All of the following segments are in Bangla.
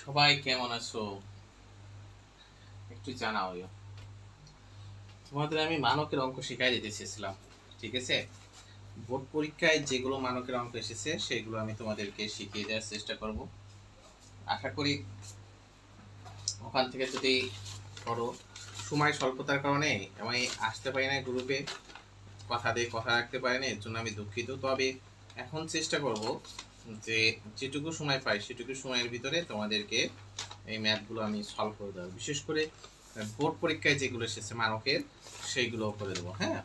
সবাই কেমন আছো? একটু জানাও। তোমাদের আমি মানকের অঙ্ক শিখাই দিতে চেয়েছিলাম, ঠিক আছে? বোর্ড পরীক্ষায় যেগুলো মানকের অঙ্ক এসেছে সেগুলো আমি তোমাদেরকে শিখিয়ে দেওয়ার চেষ্টা করব। আশা করি ওখান থেকে যদি ধরো সময় স্বল্পতার কারণে আমি আসতে পারি না গ্রুপে, কথা রাখতে পারি না, এর জন্য আমি দুঃখিত। তবে এখন চেষ্টা করব যে যেটুকু সময় পাই সেটুকু সময়ের ভিতরে তোমাদেরকে এই ম্যাথগুলো আমি সলভ করে দেবো। বিশেষ করে বোর্ড পরীক্ষায় যেগুলো এসেছে মানকের সেইগুলো করে দেবো। হ্যাঁ,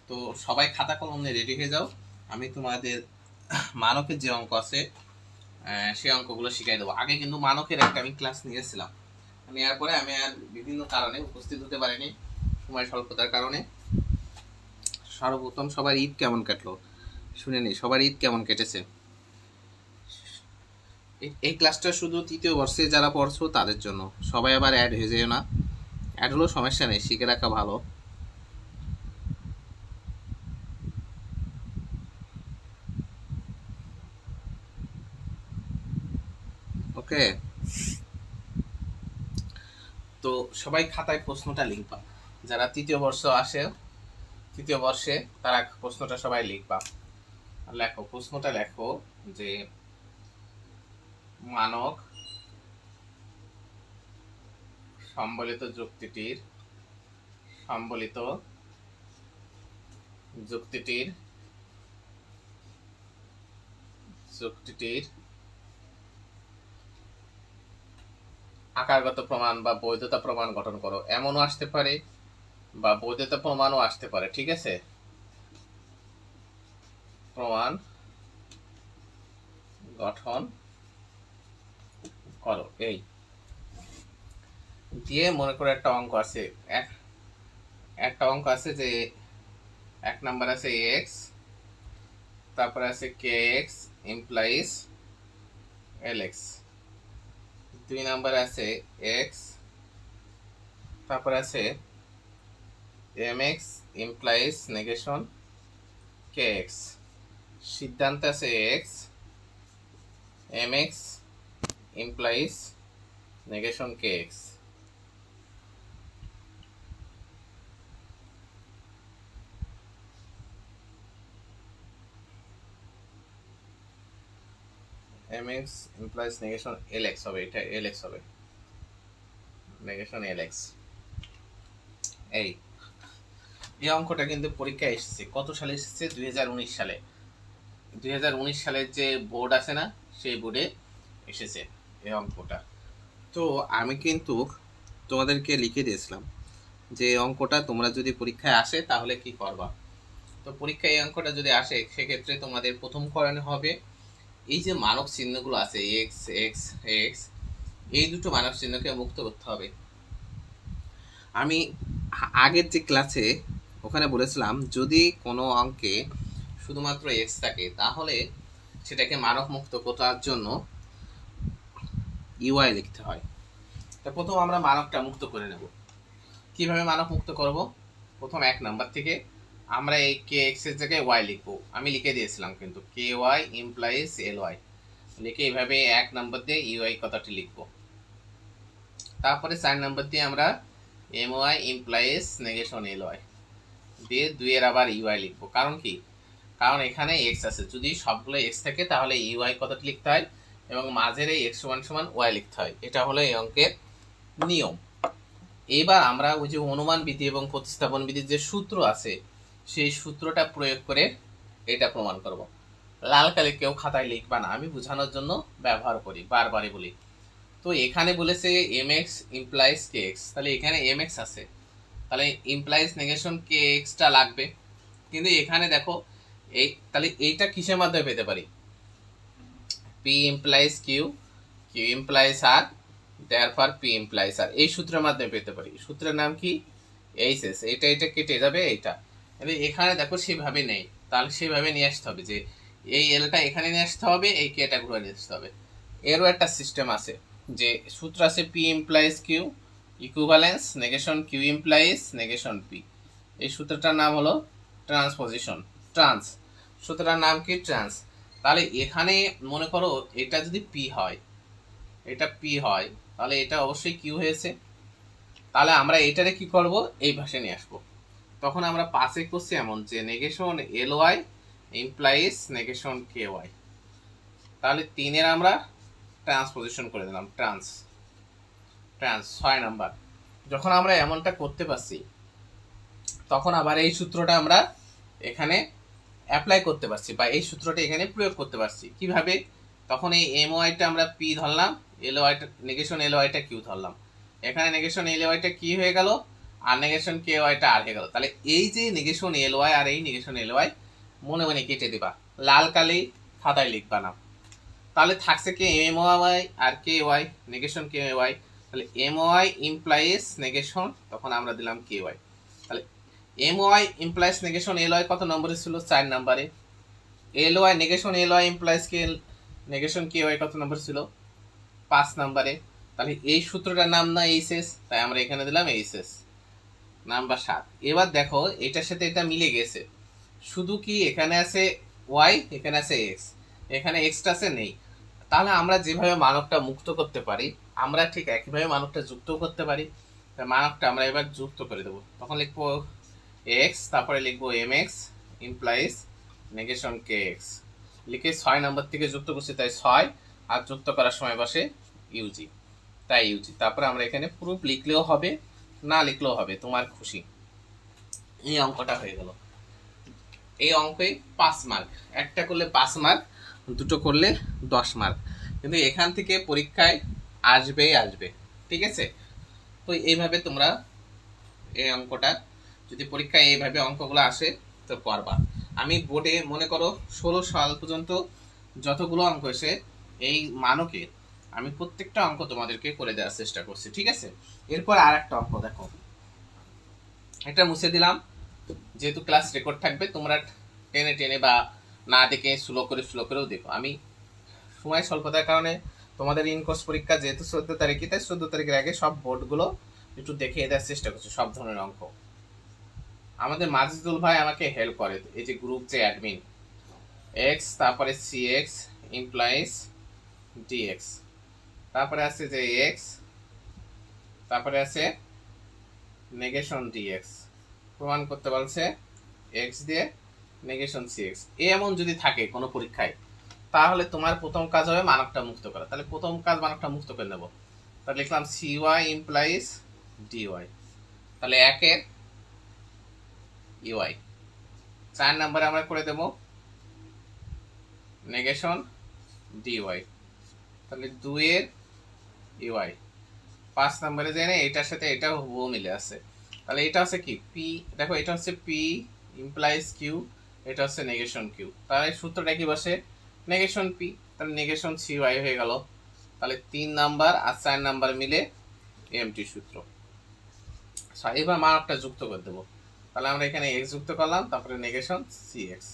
তো সবাই খাতা কলম নিয়ে রেডি হয়ে যাও। আমি তোমাদের মানকের যে অঙ্ক আছে সেই অঙ্কগুলো শিখাই দেবো। আগে কিন্তু মানকের একটা আমি ক্লাস নিয়েছিলাম, নেওয়ার পরে আমি আর বিভিন্ন কারণে উপস্থিত হতে পারিনি, সময় স্বল্পতার কারণে। সর্বপ্রথম সবার ঈদ কেমন কাটলো শুনে নি, সবার ঈদ কেমন কেটেছে। এই ক্লাসটা শুধু তৃতীয় বর্ষে যারা পড়ছো তাদের জন্য, সবাই আবার অ্যাড হয়ে যেও না। অ্যাড হলেও সমস্যা নেই, শিখে রাখা ভালো। ওকে, তো সবাই খাতায় প্রশ্নটা লিখবা। যারা তৃতীয় বর্ষে তারা প্রশ্নটা সবাই লিখবা। লেখো, প্রশ্নটা লেখো যে মানক সম্বলিত সম্বলিত যুক্তিটির যুক্তিটির আকারগত প্রমাণ বা বৈধতা প্রমাণ গঠন করো। এমনও আসতে পারে বা বৈধতা প্রমাণও আসতে পারে, ঠিক আছে? প্রমাণ গঠন করো। এই দিয়ে মনে করো একটা অঙ্ক আছে, একটা অঙ্ক আছে যে এক নাম্বার আছে এক্স, তারপরে আছে K X implies L X. দুই নাম্বার আছে এক্স, তারপরে আছে M X implies negation K X. সিদ্ধান্ত আছে X, M X implies negation K X. M X implies negation L X হবে, এটা এল এক্স হবে, নেগেশন এল এক্স। এই এই অঙ্কটা কিন্তু পরীক্ষায় এসেছে। কত সালে এসেছে? 2019 সালে। 2019 সালের যে বোর্ড আছে না, সেই বোর্ডে এসেছে এই অঙ্কটা। তো আমি কিন্তু তোমাদেরকে লিখে দিয়েছিলাম যে অঙ্কটা তোমরা যদি পরীক্ষায় আসে তাহলে কি করবা। তো পরীক্ষায় এই অঙ্কটা যদি আসে সেক্ষেত্রে তোমাদের প্রথম করণীয় হবে এই যে মানক চিহ্নগুলো আছে এক্স এক্স এক্স, এই দুটো মানক চিহ্নকে মুক্ত করতে হবে। আমি আগের যে ক্লাসে ওখানে বলেছিলাম যদি কোনো অঙ্কে শুধুমাত্র এক্স থাকে তাহলে সেটাকে মানক মুক্ত করার জন্য ইউআই লিখতে হয়। তা প্রথম আমরা মানকটা মুক্ত করে নেব। কিভাবে মানক মুক্ত করব? প্রথম এক নাম্বার থেকে আমরা এই কে এক্স এর জায়গায় ওয়াই লিখবো। আমি লিখে দিয়েছিলাম কিন্তু কে ওয়াই ইমপ্লাইজ এল ওয়াই লিখে এইভাবে এক নাম্বার দিয়ে ইউআই কথাটি লিখবো। তারপরে 4 নাম্বার দিয়ে আমরা M Y implies negation L Y দিয়ে 2 এর আবার ইউআই লিখবো। কারণ কি? কারণ এখানে এক্স আছে, যদি সবগুলো এক্স থাকে তাহলে ইউআই কথাটি লিখতে হয় এবং মাঝের এই এক্স সমান সমান ওয়াই লিখতে হয়। এটা হলো এই অঙ্কের নিয়ম। এবার আমরা ওই যে অনুমান বিধি এবং প্রতিস্থাপন বিধির যে সূত্র আছে সেই সূত্রটা প্রয়োগ করে এটা প্রমাণ করব। লাল কালি কেউ খাতায় লিখবা না, আমি বোঝানোর জন্য ব্যবহার করি, বারবারই বলি। তো এখানে বলেছে এম এক্স ইমপ্লাইজ কে এক্স, তাহলে এখানে এম এক্স আছে, তাহলে ইমপ্লাইজ নেগেশন কে এক্সটা লাগবে। কিন্তু এখানে দেখো এই, তাহলে এইটা কিসের মাধ্যমে পেতে পারি? P implies Q, Q implies R, therefore P implies R, এই সূত্রের মাধ্যমে পেতে পারি। সূত্রের নাম কি? এইচএস। এটা কেটে যাবে এইটা। এবার এখানে দেখো সেভাবে নেই, তাহলে সেভাবে নিয়ে আসতে হবে যে এই এলটা এখানে নিয়ে আসতে হবে, এই কেটা ঘুরে নিয়ে আসতে হবে। এরও একটা সিস্টেম আছে যে সূত্র আছে P implies Q equivalence negation Q implies negation P. এই সূত্রটার নাম হলো ট্রান্সপোজিশন, ট্রান্স। সূত্রটার নাম কি? ট্রান্স। তাহলে এখানে মনে করো এটা যদি পি হয় এটা পি হয়, তাহলে এটা অবশ্যই কিউ হয়েছে। তাহলে আমরা এটারে কি করব, এই ভাষে নিয়ে আসবো। তখন আমরা পাশে করছি এমন যে negation L Y implies negation K Y. তাহলে 3-এর আমরা ট্রান্সপোজিশন করে দিলাম, ট্রান্স 6 নাম্বার। যখন আমরা এমনটা করতে পারছি, তখন আবার এই সূত্রটা আমরা এখানে অ্যাপ্লাই করতে পারছি, বা এই সূত্রটা এখানে প্রয়োগ করতে পারছি। কিভাবে? তখন এই এম ওয়াইটা আমরা পি ধরলাম, এল ওয়াইটা নেগেশন এল ওয়াইটা কিউ ধরলাম। এখানে নেগেশন এল ওয়াইটা কি হয়ে গেল, আর নেগেশন কে ওয়াইটা আর হয়ে গেল। তাহলে এই যে নেগেশন এল ওয়াই আর এই নেগেশন এল ওয়াই মনে মনে কেটে দিবা, লাল কালি খাতায় লিখবা না। তাহলে থাকছে কি এম ওয়াই আর K Y, negation K Y. তাহলে এম ওয়াই ইমপ্লাইজ নেগেশন, তখন আমরা দিলাম কে ওয়াই। তাহলে M Y implies negation L Y কত নম্বরে ছিল, 4 নম্বরে। L Y negation L Y implies K negation K Y কত নম্বর ছিল, 5 নম্বরে। তাহলে এই সূত্রটার নাম না এইচএস, তাই আমরা এখানে দিলাম এইচএস নাম্বার 7। এবার দেখো এটার সাথে এটা মিলে গেছে, শুধু কি এখানে আছে ওয়াই, এখানে আছে এক্স, এখানে এক্সটা আছে নেই। তাহলে আমরা যেভাবে মানবটা মুক্ত করতে পারি, আমরা ঠিক একইভাবে মানবটা যুক্ত করতে পারি। মানবটা আমরা এবার যুক্ত করে দেবো। তখন লিখবো এক্স, তারপরে লিখবো M X implies negation K x, লিখে 6 নম্বর থেকে যুক্ত করছি, তাই 6, আর যুক্ত করার সময় বসে ইউজি, তাই ইউজি। তারপরে আমরা এখানে প্রুফ লিখলেও হবে, না লিখলেও হবে, তোমার খুশি। এই অঙ্কটা হয়ে গেল। এই অঙ্কে 5 মার্ক, একটা করলে 5 মার্ক, দুটো করলে 10 মার্ক, কিন্তু এখান থেকে পরীক্ষায় আসবেই আসবে, ঠিক আছে? তো এইভাবে তোমরা এই অঙ্কটা, যদি পরীক্ষায় এইভাবে অঙ্কগুলো আসে তো পারবা। আমি বোর্ডে মনে করো 16 সাল পর্যন্ত যতগুলো অঙ্ক এসে এই মানকে আমি প্রত্যেকটা অঙ্ক তোমাদেরকে করে দেওয়ার চেষ্টা করছি, ঠিক আছে? এরপর আর একটা অঙ্ক দেখো, এটা মুছে দিলাম, যেহেতু ক্লাস রেকর্ড থাকবে, তোমরা টেনে টেনে বা না দেখে স্লো করেও দেখো। আমি সময় স্বল্পতার কারণে তোমাদের ইনকোর্স পরীক্ষা যেহেতু 14 তারিখে, তাই 14 তারিখের আগে সব বোর্ডগুলো একটু দেখে দেওয়ার চেষ্টা করছি, সব ধরনের অঙ্ক। আমাদের মাজিদুল ভাই আমাকে হেল্প করে, এই যে গ্রুপ যে অ্যাডমিন, এক্স তারপরে সি এক্স ইমপ্লাইজ ডিএক্স, তারপরে আছে যে এক্স, তারপরে আছে নেগেশন ডিএক্স, প্রমাণ করতে বলছে এক্স দিয়ে নেগেশন সি এক্স। এমন যদি থাকে কোনো পরীক্ষায়, তাহলে তোমার প্রথম কাজ হবে মানকটা মুক্ত করা। তাহলে প্রথম কাজ মানকটা মুক্ত করে নেব। তাহলে লিখলাম C Y implies D Y, তাহলে 1-এর ইউআই। 4 নম্বরে আমরা করে দেব নেগেশন ডিওয়াই, তাহলে 2-এর ইউআই। 5 নম্বরে জেনে এটার সাথে এটা হুবহু মিলে আছে, তাহলে এটা হচ্ছে কি পি, দেখো এটা হচ্ছে পি ইমপ্লাইজ কিউ, এটা হচ্ছে নেগেশন কিউ। তাহলে সূত্রটা কি বসে, নেগেশন পি, তাহলে নেগেশন সি ওয়াই হয়ে গেল। তাহলে 3 নাম্বার আর 4 নাম্বার মিলে এমটি সূত্র। এবার মানকটা যুক্ত করে দেবো। তাহলে আমরা এখানে এক্স যুক্ত করলাম, তারপরে নেগেশন সি এক্স,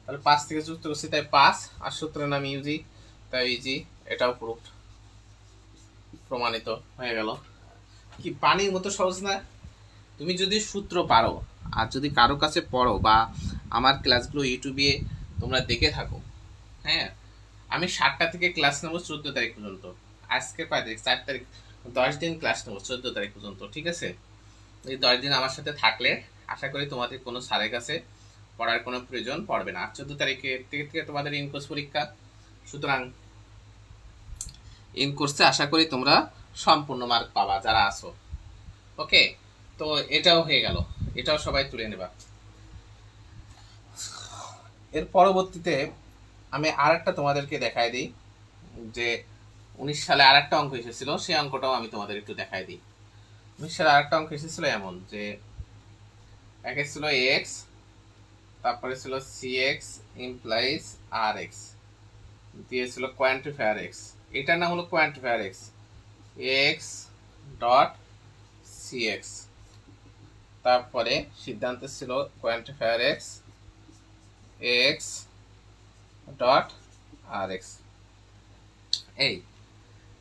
তাহলে 5 থেকে যুক্ত করছি তাই 5, আর সূত্রের নাম ইউজি, তাই ইজি, এটাও প্রুফ, প্রমাণিত হয়ে গেল। কি পানির মতো সহজ না? তুমি যদি সূত্র পারো, আর যদি কারো কাছে পড়ো, বা আমার ক্লাসগুলো ইউটিউবে তোমরা দেখে থাকো, হ্যাঁ, আমি 7টা থেকে ক্লাস নেবো 14 তারিখ পর্যন্ত। আজকে কয় তারিখ, 4 তারিখ, 10 দিন ক্লাস নেবো 14 তারিখ পর্যন্ত, ঠিক আছে? এই 10 দিন আমার সাথে থাকলে আশা করি তোমাদের কোনো স্যারের কাছে পড়ার কোনো প্রয়োজন পড়বে না। আর 14 তারিখে থেকে তোমাদের ইনকোর্স পরীক্ষা, সুতরাং ইনকোর্সে আশা করি তোমরা সম্পূর্ণ মার্ক পাবা যারা আসো। ওকে, তো এটাও হয়ে গেল, এটাও সবাই তুলে নেবা। এর পরবর্তীতে আমি আর একটা তোমাদেরকে দেখাই দিই, যে 19 সালে আর একটা অঙ্ক এসেছিল, সেই অঙ্কটাও আমি তোমাদের একটু দেখাই দিই। 19 সালে আর একটা অঙ্ক এসেছিল এমন যে একে ছিল এক্স, তারপরে ছিল C X implies R X, দিয়েছিল কোয়ান্টিফায়ার এক্স, এটার নাম হলো quantifier X, X dot C X, তারপরে সিদ্ধান্ত ছিল quantifier X X dot R X. এই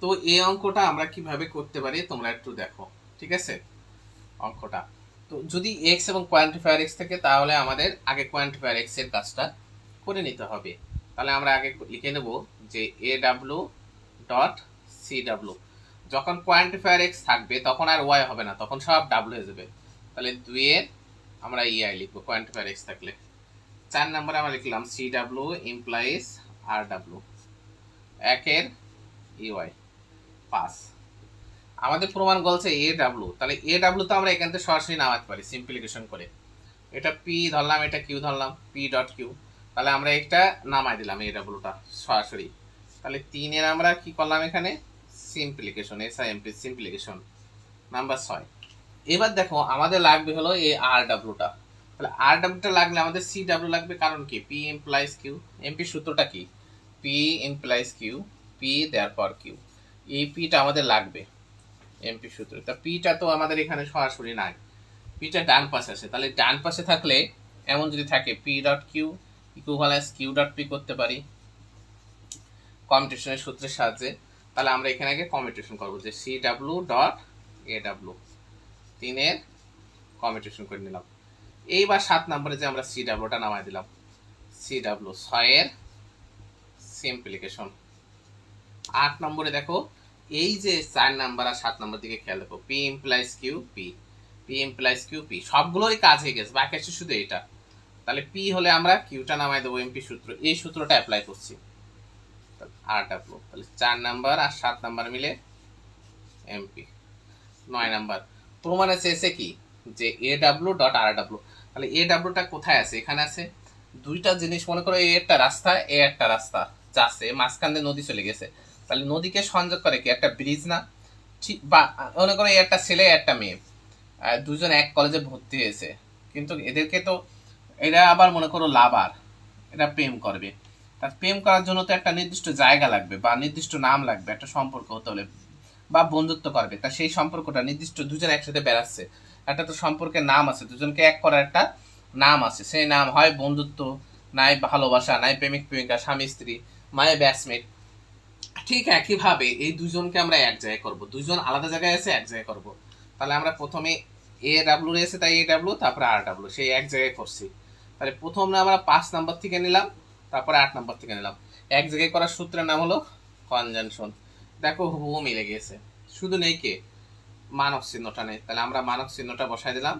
তো এই অঙ্কটা আমরা কিভাবে করতে পারি তোমরা একটু দেখো, ঠিক আছে? অঙ্কটা তো যদি এক্স এবং কোয়ান্টিফায়ার এক্স থাকে, তাহলে আমাদের আগে কোয়ান্টিফায়ার এক্স এর কাজটা করে নিতে হবে। তাহলে আমরা আগে লিখে নেব যে A W dot C W. যখন কোয়ান্টিফায়ার এক্স থাকবে তখন আর ওয়াই হবে না, তখন সব ডাব্লু হয়ে যাবে। তাহলে 2-এর আমরা ইআই লিখবো কোয়ান্টিফায়ার এক্স থাকলে। 4 নম্বরে আমরা লিখলাম সি ডাব্লু ইমপ্লাইজ আর ডাব্লু, 1-এর ইওয়াই 5। আমাদের প্রমাণ বলছে এ ডাব্লু, তাহলে এ ডাব্লু তো আমরা এখান থেকে সরাসরি নামাতে পারি সিম্পলিফিকেশন করে। এটা পি ধরলাম, এটা কিউ ধরলাম, পি ডট কিউ, তাহলে আমরা একটা নামাই দিলাম এ ডাব্লুটা সরাসরি। তাহলে 3-এর আমরা কি করলাম এখানে সিম্পলিফিকেশন, এসআইএমপি সিম্পলিফিকেশন নাম্বার 6। এবার দেখো আমাদের লাগবে হলো এই আর ডাব্লুটা, তাহলে আর ডাব্লুটা লাগলে আমাদের সি ডাব্লু লাগবে, কারণ কি পি ইমপ্লাইজ কিউ, এমপি সূত্রটা কি P implies Q, P therefore Q, এই পিটা আমাদের লাগবে এমপি সূত্র। তা পিটা তো আমাদের এখানে সরাসরি নাই, পিটা ডান পাশে আছে, তাহলে ডান পাশে থাকলে এমন যদি থাকে P dot Q equivalence Q dot P করতে পারি কমিউটেশনের সূত্রের সাহায্যে। তাহলে আমরা এখানে আগে কমিউটেশন করবো যে C W dot A W, 3-এর কমিউটেশন করে নিলাম। এইবার 7 নম্বরে যে আমরা সি ডাব্লুটা নামাই দিলাম, সি ডাব্লু 6-এর সিম্পলিফিকেশন। 8 নম্বরে দেখো এই যে 4 নাম্বার আর 7 নম্বর দিকে খেয়াল দেখো, P implies Q P, P implies Q P, সবগুলোরই কাজ হয়ে গেছে, বাকি আছে শুধু এটা। তাহলে পি হলে আমরা কিউটা নামাই দেবো এমপি সূত্র, এই সূত্রটা অ্যাপ্লাই করছি আর ডাব্লু। তাহলে 4 নাম্বার আর 7 নাম্বার মিলে এমপি। 9 নাম্বার প্রমাণে চেয়েছে কি যে A W dot R W, তাহলে এ ডাব্লুটা কোথায় আছে, এখানে আছে। দুইটা জিনিস মনে করো, এ একটা রাস্তা, এ একটা রাস্তা যাচ্ছে, মাঝখান দিয়ে নদী চলে গেছে, তাহলে নদীকে সংযোগ করে কি একটা ব্রিজ না, ঠিক? বা মনে করো একটা ছেলে একটা মেয়ে, দুজন এক কলেজে ভর্তি হয়েছে, কিন্তু এদেরকে তো এরা আবার মনে করো লাভার, এটা প্রেম করবে, তার প্রেম করার জন্য তো একটা নির্দিষ্ট জায়গা লাগবে বা নির্দিষ্ট নাম লাগবে, একটা সম্পর্ক হতে হলে, বা বন্ধুত্ব করবে, তা সেই সম্পর্কটা নির্দিষ্ট দুজন একসাথে বেড়াচ্ছে, একটা তো সম্পর্কের নাম আছে, দুজনকে এক করার একটা নাম আছে, সেই নাম হয় বন্ধুত্ব, নাই ভালোবাসা, নাই প্রেমিক প্রেমিকা, স্বামী স্ত্রী, মায়ের ব্যাচমেট। ঠিক একইভাবে এই দুজনকে আমরা এক জায়গায় করব, দুজন আলাদা জায়গায় আছে এক জায়গায় করব। তাহলে আমরা প্রথমে এ ডাব্লু রয়েছে তাই এ ডাব্লু, তারপরে আর ডাব্লু, সেই এক জায়গায় করছি। তাহলে প্রথমে আমরা 5 নাম্বার থেকে নিলাম, তারপরে 8 নাম্বার থেকে নিলাম, এক জায়গায় করার সূত্রের নাম হলো কনজাংশন। দেখো হুবহু মিলে গেছে, শুধু নেই কে মানক চিহ্নটা নেই, তাহলে আমরা মানক চিহ্নটা বসাই দিলাম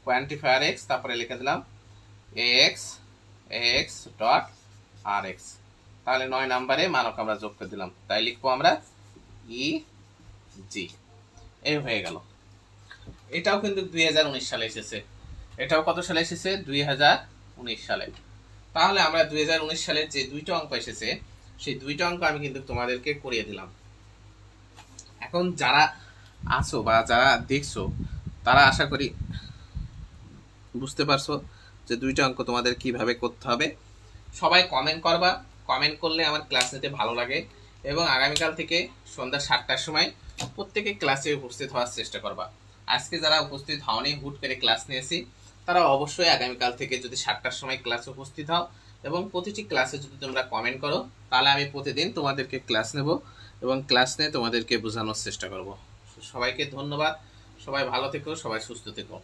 কোয়ান্টিফায়ার এক্স, তারপরে লিখে দিলাম x X dot R x. তাহলে 9 নাম্বারে মানক আমরা যোগ করে দিলাম, তাই লিখবো আমরা ই জি। এই হয়ে গেল। এটাও কিন্তু 2019 সালে এসেছে, এটাও কত সালে এসেছে 2019 সালে। তাহলে আমরা 2019 সালের যে দুইটা অঙ্ক এসেছে সেই দুইটা অঙ্ক আমি কিন্তু তোমাদেরকে করিয়ে দিলাম। এখন যারা আছো বা যারা দেখছো তারা আশা করি বুঝতে পারছো যে দুইটা অঙ্ক তোমাদের কিভাবে করতে হবে। সবাই কমেন্ট করবা, কমেন্ট করলে আমার ক্লাস নিতে ভালো লাগে, এবং আগামীকাল থেকে সন্ধ্যা 7টার সময় প্রত্যেকে ক্লাসে উপস্থিত হওয়ার চেষ্টা করবা। আজকে যারা উপস্থিত হওনি, হুট করে ক্লাস নিয়েছি, তারা অবশ্যই আগামীকাল থেকে যদি 7টার সময় ক্লাসে উপস্থিত হও এবং প্রতিটি ক্লাসে যদি তোমরা কমেন্ট করো, তাহলে আমি প্রতিদিন তোমাদেরকে ক্লাস নেব এবং ক্লাস নিয়ে তোমাদেরকে বোঝানোর চেষ্টা করব। সবাইকে ধন্যবাদ, সবাই ভালো থেকো, সবাই সুস্থ থেকো।